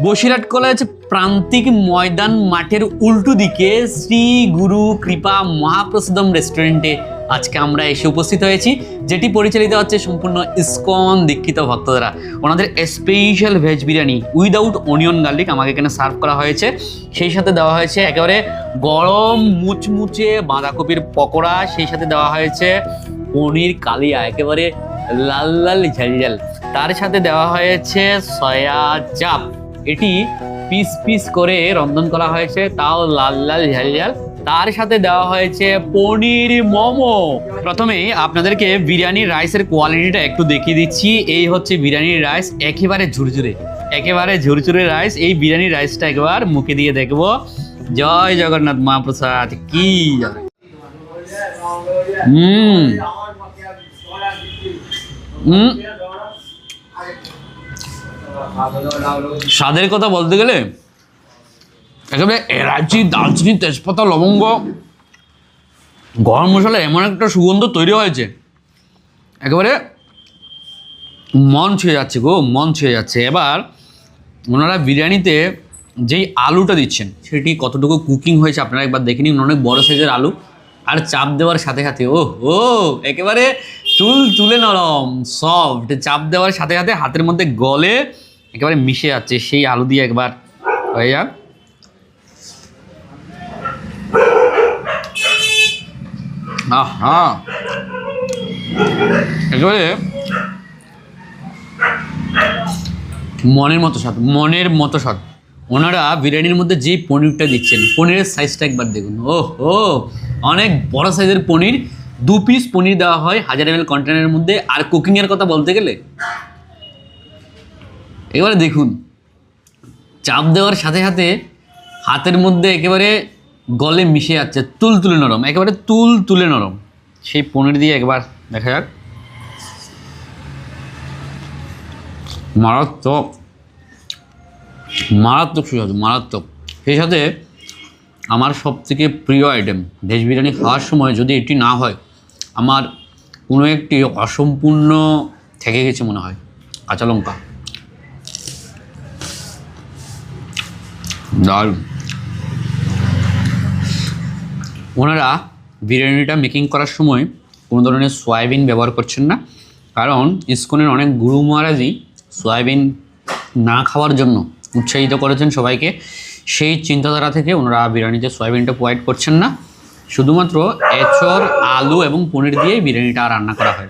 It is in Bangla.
বসিরহাট কলেজ প্রান্তিক ময়দান মাঠের উল্টো দিকে শ্রী গুরু কৃপা মহাপ্রসাদম রেস্টুরেন্টে আজকে আমরা এসে উপস্থিত হয়েছি, যেটি পরিচালিত হচ্ছে সম্পূর্ণ ইসকন দীক্ষিত ভক্ত দ্বারা। ওনাদের special veg biryani without onion garlic আমাকে এখানে সার্ভ করা হয়েছে। সেই সাথে দেওয়া হয়েছে একেবারে গরম মুচমুচে বাঁধাকপির পকোড়া, সেই সাথে দেওয়া হয়েছে পনির কালিয়া একেবারে লাল লাল ঝাল, তার সাথে দেওয়া হয়েছে সয়া চাপ। এটি পিস পিস করে রন্ধন করা হয়েছে, তাও লাল লাল ঝাল। তার সাথে দেওয়া হয়েছে পনির মোমো। প্রথমে আপনাদেরকে বিরিয়ানির রাইসের কোয়ালিটিটা একটু দেখিয়ে দিচ্ছি। এই হচ্ছে বিরিয়ানির রাইস, একেবারে ঝুরঝুরে রাইস। এই বিরিয়ানির রাইসটা একবার মুখে দিয়ে দেখবো। জয় জগন্নাথ মহাপ্রসাদ কি জয়। স্বাদের কথা বলতে গেলে একেবারে এলাচি, দালচিনি, তেজপাতা, লবঙ্গ, গরম মশলা এমন একটা সুগন্ধ তৈরি হয়েছে, একেবারে মন ছুঁয়ে যাচ্ছে গো, মন ছুঁয়ে যাচ্ছে। এবার ওনারা বিরিয়ানিতে যেই আলুটা দিচ্ছেন সেটি কতটুকু কুকিং হয়েছে আপনারা একবার দেখে নিন। অনেক বড় সাইজের আলু, আর চাপ দেওয়ার সাথে সাথে ও একেবারে তুলে নরম সফট। চাপ দেওয়ার সাথে সাথে হাতের মধ্যে গলে একেবারে মিশে যাচ্ছে। সেই আলু দিয়ে একবার হয়ে যাক। আহা, একেবারে মনের মতো স্বাদ। ওনারা বিরিয়ানির মধ্যে যে পনিরটা দিচ্ছেন, পনিরের সাইজটা একবার দেখুন। অনেক বড় সাইজের পনির, 2 পিস পনির দেওয়া হয় 1000 ml কন্টেনারের মধ্যে। আর কুকিংয়ের কথা বলতে গেলে এবারে দেখুন, চাপ দেওয়ার সাথে সাথে হাতের মধ্যে একেবারে গলে মিশে যাচ্ছে, তুলে নরম, একেবারে তুলে নরম। সেই পনির দিয়ে একবার দেখা যাক। মারাত্মক সুস্বাদু, মারাত্মক। সেই সাথে আমার সবথেকে প্রিয় আইটেম ভেজ বিরিয়ানি খাওয়ার সময় যদি এটি না হয়, আমার কোনো একটি অসম্পূর্ণ থেকে গেছে মনে হয়। কাঁচা লঙ্কা, ডাল। ওনারা বিরিয়ানিটা মেকিং করার সময় কোনো ধরনের সয়াবিন ব্যবহার করছেন না, কারণ ইসকনের অনেক গুরু মহারাজই সয়াবিন না খাওয়ার জন্য উৎসাহিত করেছেন সবাইকে। সেই চিন্তাধারা থেকে ওনারা বিরিয়ানিতে সয়াবিনটা প্রোভাইড করছেন না, শুধুমাত্র এঁচড়, আলু এবং পনির দিয়েই বিরিয়ানিটা রান্না করা হয়।